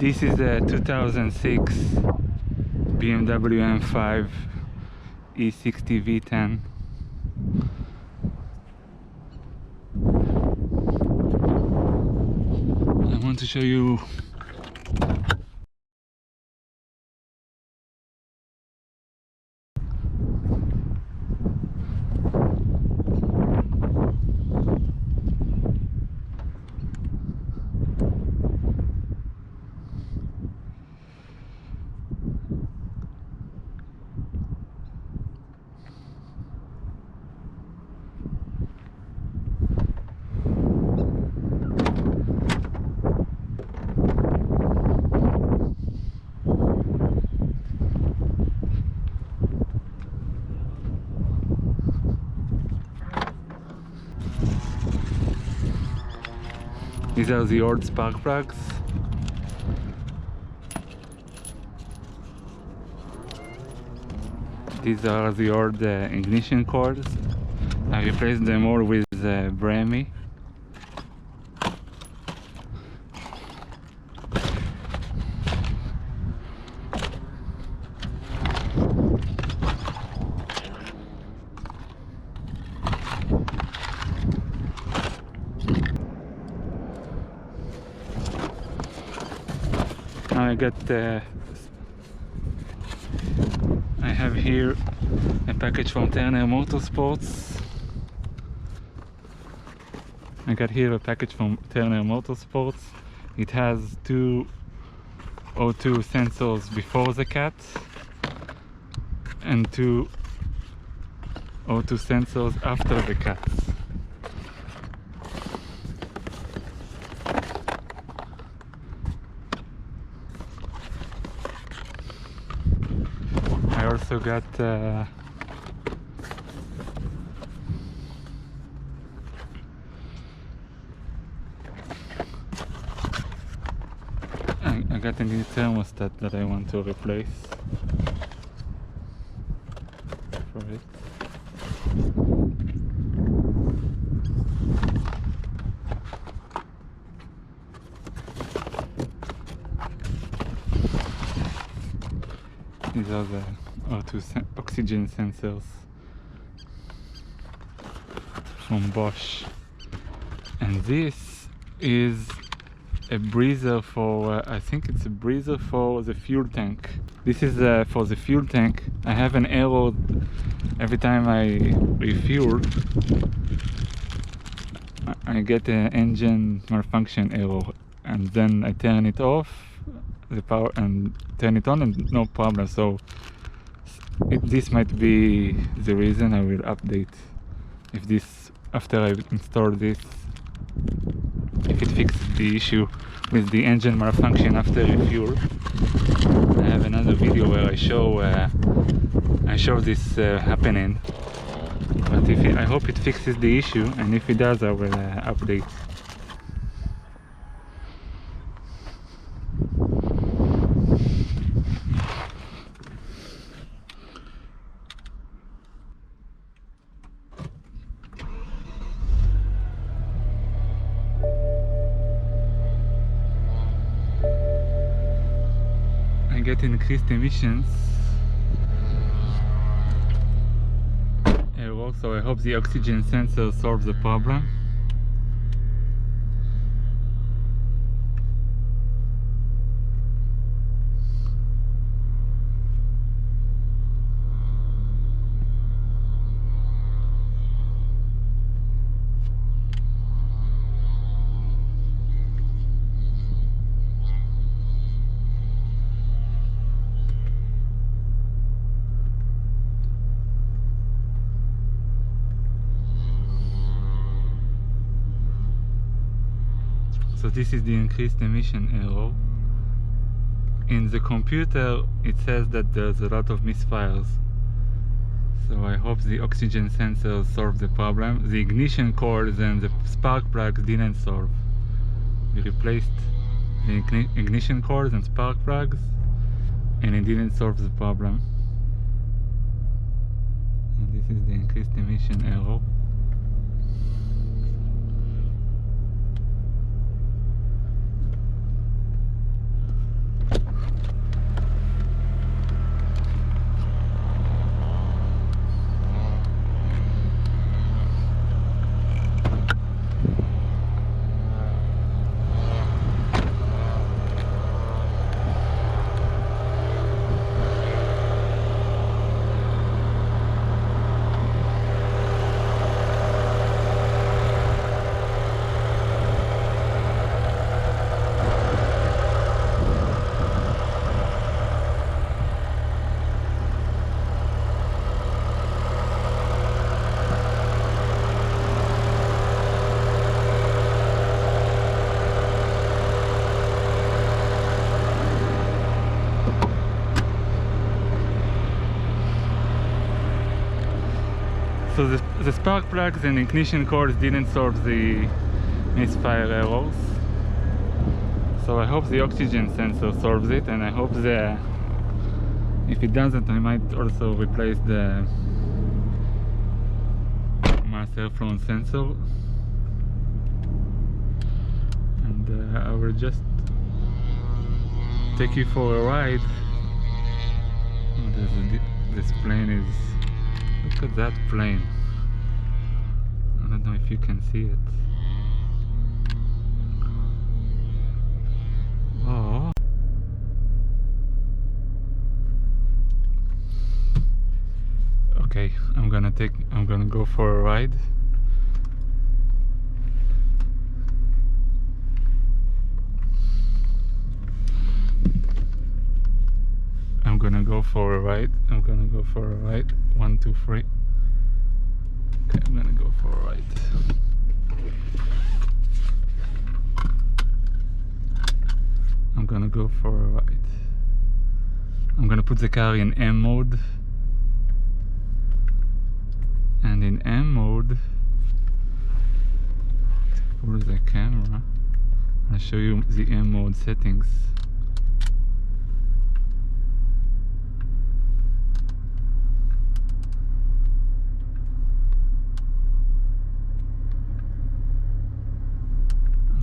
This is a 2006 BMW M5 E60 V10. I want to show you these are the old spark plugs. These are the old ignition coils. I replaced them all with Bremy. I have here a package from Turner Motorsports. I got here a package from Turner Motorsports. It has two O2 sensors before the cat and two O2 sensors after the cat. I also got I got a new thermostat that I want to replace for it. These are the O2 oxygen sensors from Bosch, and this is a breather for I think it's a breather for the fuel tank. This is for the fuel tank. I have an error every time I refuel. I get an engine malfunction error, and then I turn it off, the power, and turn it on, and no problem. So this might be the reason. I will update if this, after I install this, if it fixes the issue with the engine malfunction after refuel. I have another video where I show this happening, but I hope it fixes the issue, and if it does, I will update. Get increased emissions. Also, I hope the oxygen sensor solves the problem. So this is the increased emission error. In the computer it says that there's a lot of misfires. So I hope the oxygen sensors solve the problem. The ignition coils and the spark plugs didn't solve. We replaced the ignition coils and spark plugs, and it didn't solve the problem. And this is the increased emission error. So the spark plugs and ignition coils didn't solve the Misfire errors. So I hope the oxygen sensor solves it, and I hope if it doesn't, I might also replace the mass airflow sensor. And I will just take you for a ride. Oh, this plane is... Look at that plane. I don't know if you can see it. Oh. Okay, I'm gonna go for a ride. I'm gonna go for a ride. 1, 2, 3. Okay, I'm gonna go for a ride. I'm gonna go for a ride. I'm gonna put the car in M mode. And in M mode, for the camera, I'll show you the M mode settings.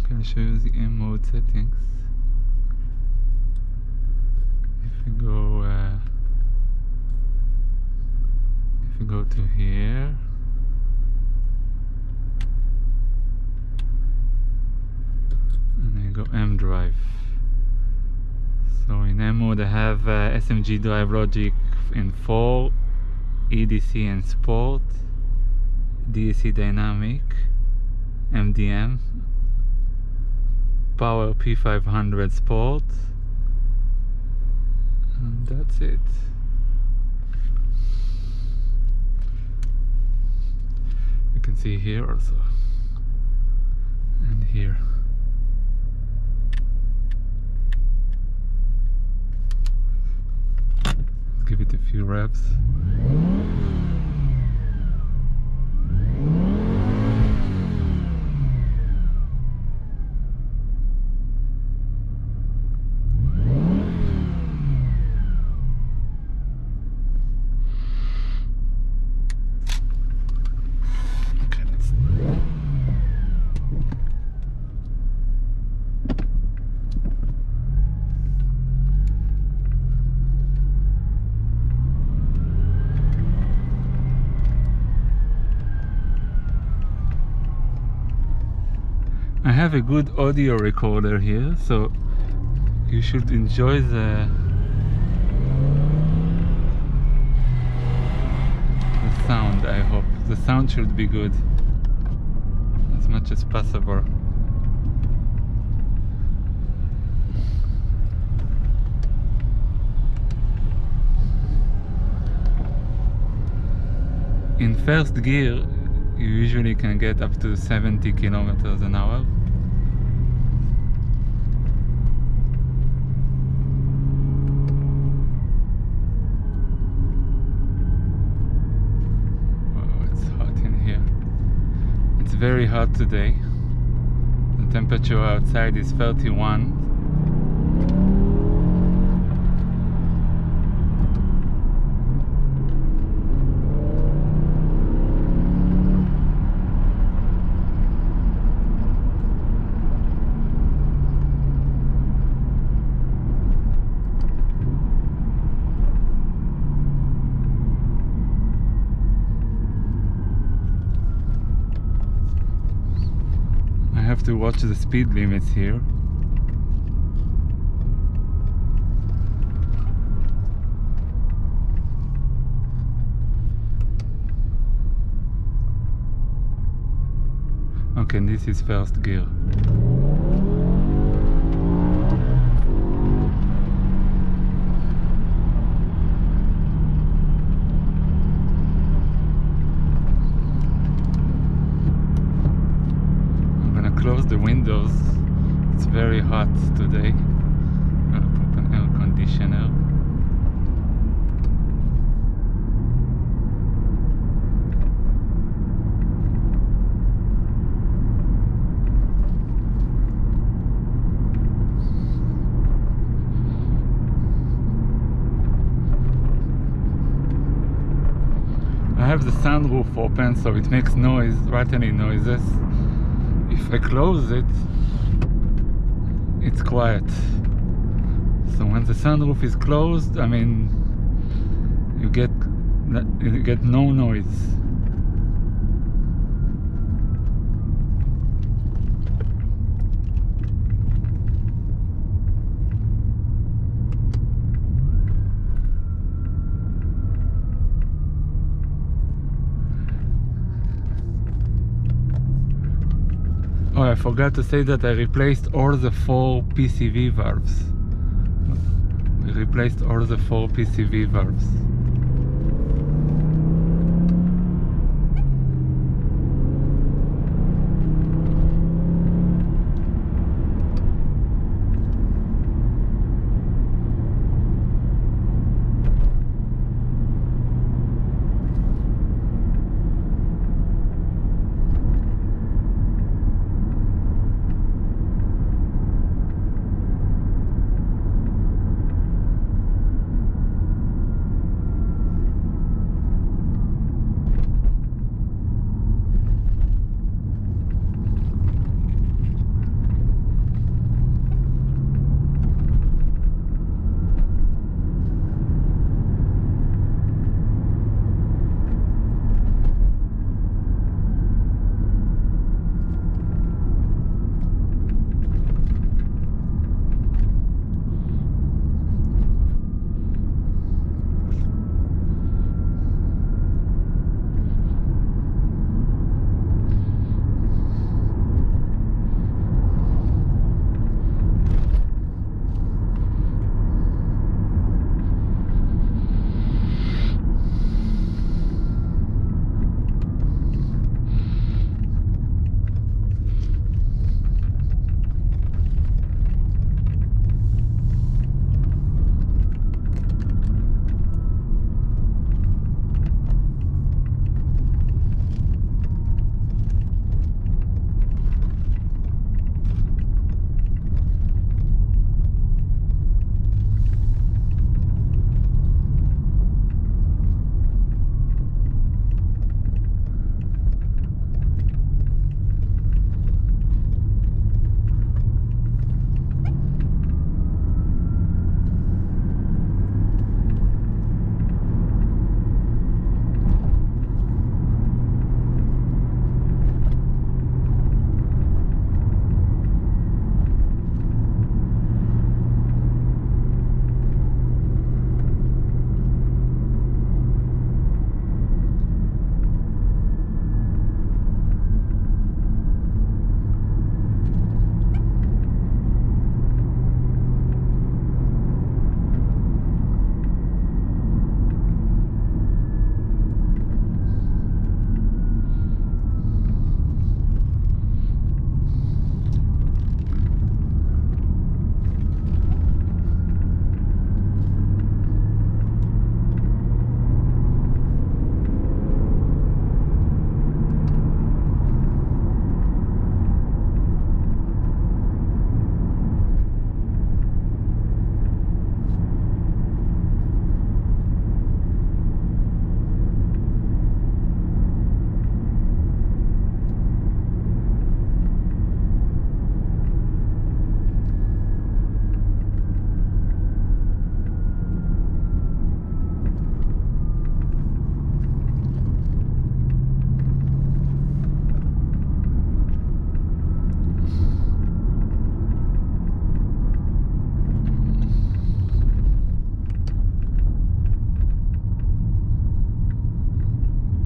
Okay, I'll show you the M mode settings. If we go to here, and then go M drive. So in M mode I have SMG drive logic in 4, EDC and sport, DAC dynamic, MDM, power P500 sport, and that's it. You can see here also, and here. Let's give it a few revs. I have a good audio recorder here, so you should enjoy the sound. I hope the sound should be good as much as possible. In first gear you usually can get up to 70 kilometers an hour. Very hot today. The temperature outside is 31. To watch the speed limits here. Okay, this is first gear. Close the windows. It's very hot today. I'm gonna put an air conditioner. have the sunroof open, so it makes noise, rattling noises. If I close it, it's quiet. So when the sunroof is closed, I mean, you get no noise. Oh, I forgot to say that I replaced all the 4 PCV valves. We replaced all the 4 PCV valves.